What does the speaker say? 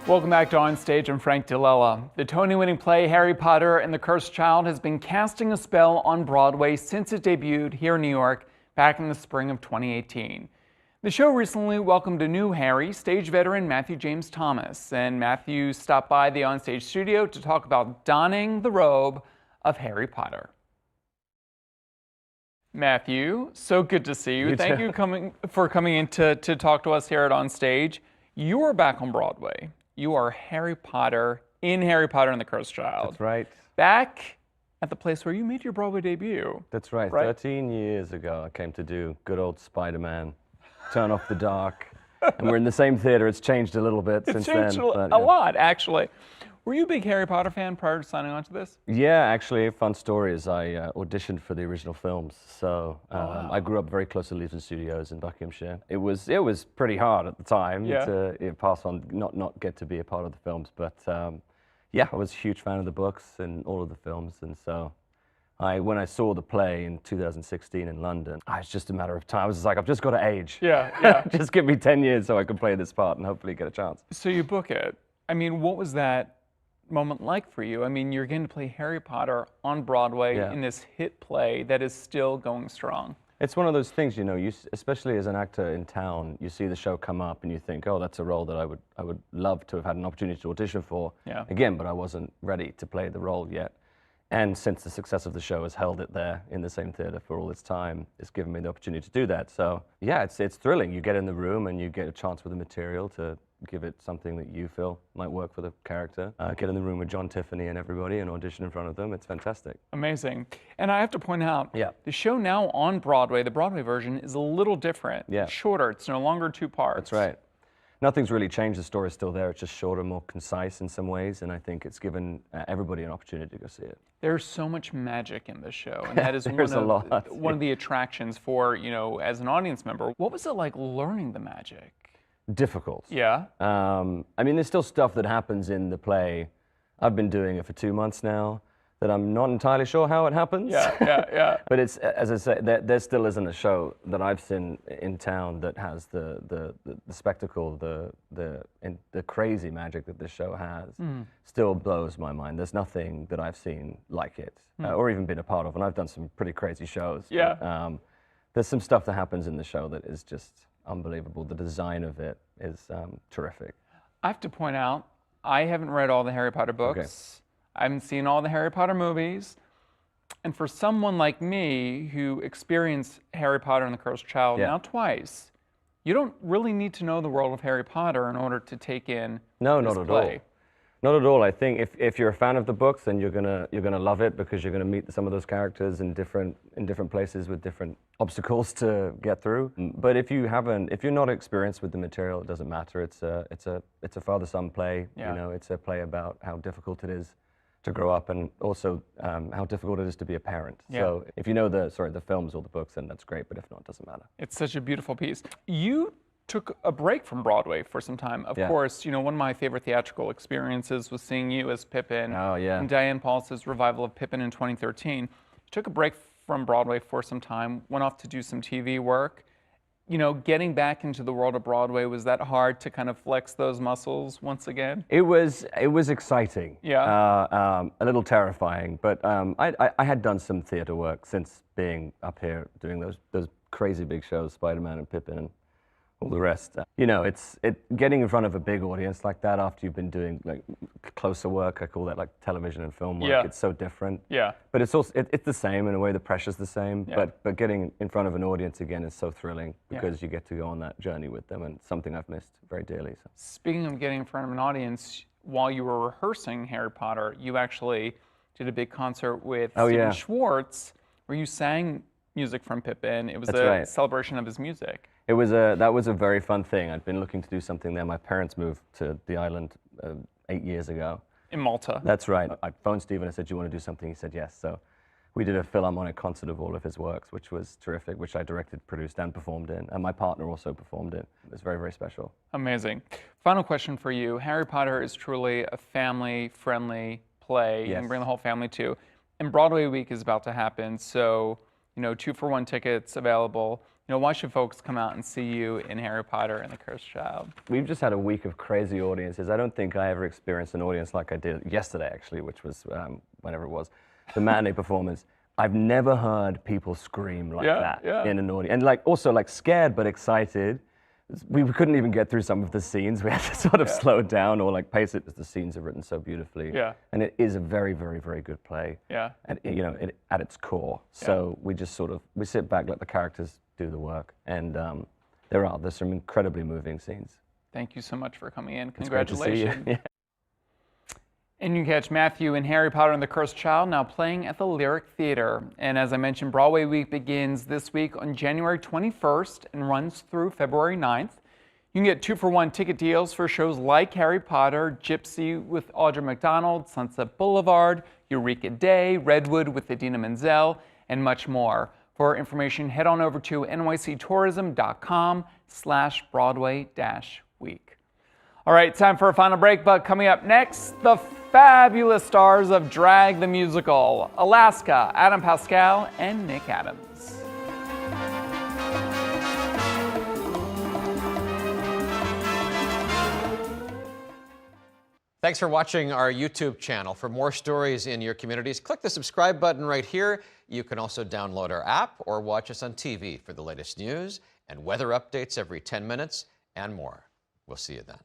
Welcome back to On Stage. I'm Frank DiLella. The Tony-winning play Harry Potter and the Cursed Child has been casting a spell on Broadway since it debuted here in New York back in the spring of 2018. The show recently welcomed a new Harry, stage veteran Matthew James Thomas, and Matthew stopped by the On Stage studio to talk about donning the robe of Harry Potter. Matthew, so good to see you. Thank you for coming in to talk to us here at On Stage. You are back on Broadway. You are Harry Potter in Harry Potter and the Cursed Child. That's right. Back at the place where you made your Broadway debut. That's right. 13 years ago, I came to do good old Spider-Man, Turn Off the Dark. And we're in the same theater. It's changed a little bit since then. It's changed a lot, actually. Were you a big Harry Potter fan prior to signing on to this? Yeah, actually, a fun story is I auditioned for the original films. So I grew up very close to Leavesden Studios in Buckinghamshire. It was pretty hard at the time to pass on, not get to be a part of the films. But yeah, I was a huge fan of the books and all of the films. And so when I saw the play in 2016 in London, it's just a matter of time. I was just like, I've just got to age. Yeah. Just give me 10 years so I can play this part and hopefully get a chance. So you book it. I mean, what was that moment like for you? I mean, you're getting to play Harry Potter on Broadway in this hit play that is still going strong. It's one of those things, you know, especially as an actor in town, you see the show come up and you think, oh, that's a role that I would love to have had an opportunity to audition for again, but I wasn't ready to play the role yet. And since the success of the show has held it there in the same theater for all its time, it's given me the opportunity to do that. So yeah, it's thrilling. You get in the room and you get a chance with the material to give it something that you feel might work for the character. Get in the room with John, Tiffany, and everybody and audition in front of them. It's fantastic. Amazing. And I have to point out, the show now on Broadway, the Broadway version, is a little different. Yeah. It's shorter. It's no longer 2 parts. That's right. Nothing's really changed. The story's still there. It's just shorter, more concise in some ways, and I think it's given everybody an opportunity to go see it. There's so much magic in this show, and that is one of the attractions for, you know, as an audience member. What was it like learning the magic? Difficult. Yeah. I mean, there's still stuff that happens in the play. I've been doing it for 2 months now that I'm not entirely sure how it happens. Yeah. But it's, as I say, there still isn't a show that I've seen in town that has the spectacle, the crazy magic that this show has. Still blows my mind. There's nothing that I've seen like it, or even been a part of, and I've done some pretty crazy shows. Yeah. But, there's some stuff that happens in the show that is just unbelievable. The design of it is terrific. I have to point out, I haven't read all the Harry Potter books. Okay. I haven't seen all the Harry Potter movies. And for someone like me who experienced Harry Potter and the Cursed Child now twice, you don't really need to know the world of Harry Potter in order to take in this play. Not at all. I think if you're a fan of the books, then you're gonna love it because you're gonna meet some of those characters in different places with different obstacles to get through. But if you're not experienced with the material, it doesn't matter. It's a father-son play. You know, it's a play about how difficult it is to grow up and also how difficult it is to be a parent. So if you know the films or the books, then that's great. But if not, it doesn't matter. It's such a beautiful piece. You took a break from Broadway for some time. Of course, you know, one of my favorite theatrical experiences was seeing you as Pippin in Diane Paul's revival of Pippin in 2013. You took a break from Broadway for some time, went off to do some TV work. You know, getting back into the world of Broadway, was that hard to kind of flex those muscles once again? It was exciting. Yeah. A little terrifying, but I had done some theater work since being up here doing those crazy big shows, Spider-Man and Pippin and all the rest. You know, getting in front of a big audience like that after you've been doing like closer work, I call that like television and film work. It's so different. Yeah. But it's also it's the same in a way. The pressure's the same. But getting in front of an audience again is so thrilling because you get to go on that journey with them, and something I've missed very dearly. So. Speaking of getting in front of an audience, while you were rehearsing Harry Potter, you actually did a big concert with Stephen Schwartz, where you sang music from Pippin. It was a celebration of his music. That was a very fun thing. I'd been looking to do something there. My parents moved to the island 8 years ago. In Malta. That's right. I phoned Stephen. I said, "Do you want to do something?" He said, "Yes." So we did a Philharmonic concert of all of his works, which was terrific, which I directed, produced, and performed in. And my partner also performed in. It was very, very special. Amazing. Final question for you. Harry Potter is truly a family-friendly play. You can bring the whole family to. And Broadway Week is about to happen, so, you know, 2-for-1 tickets available. why should folks come out and see you in Harry Potter and the Cursed Child? We've just had a week of crazy audiences. I don't think I ever experienced an audience like I did yesterday, actually, which was whenever it was, the matinee performance. I've never heard people scream like that in an audience. And also scared but excited. We couldn't even get through some of the scenes. We had to sort of slow it down or pace it, because the scenes are written so beautifully. Yeah. And it is a very, very, very good play. Yeah. And at its core. So we just we sit back, let the characters do the work. And there's some incredibly moving scenes. Thank you so much for coming in. Congratulations. Congratulations. It's great to see you. And you can catch Matthew in Harry Potter and the Cursed Child now playing at the Lyric Theater. And as I mentioned, Broadway Week begins this week on January 21st and runs through February 9th. You can get 2-for-1 ticket deals for shows like Harry Potter, Gypsy with Audra McDonald, Sunset Boulevard, Eureka Day, Redwood with Idina Menzel, and much more. For information, head on over to nyctourism.com/Broadway-week. All right, time for a final break, but coming up next, the fabulous stars of Drag the Musical, Alaska, Adam Pascal, and Nick Adams. Thanks for watching our YouTube channel. For more stories in your communities, click the subscribe button right here. You can also download our app or watch us on TV for the latest news and weather updates every 10 minutes and more. We'll see you then.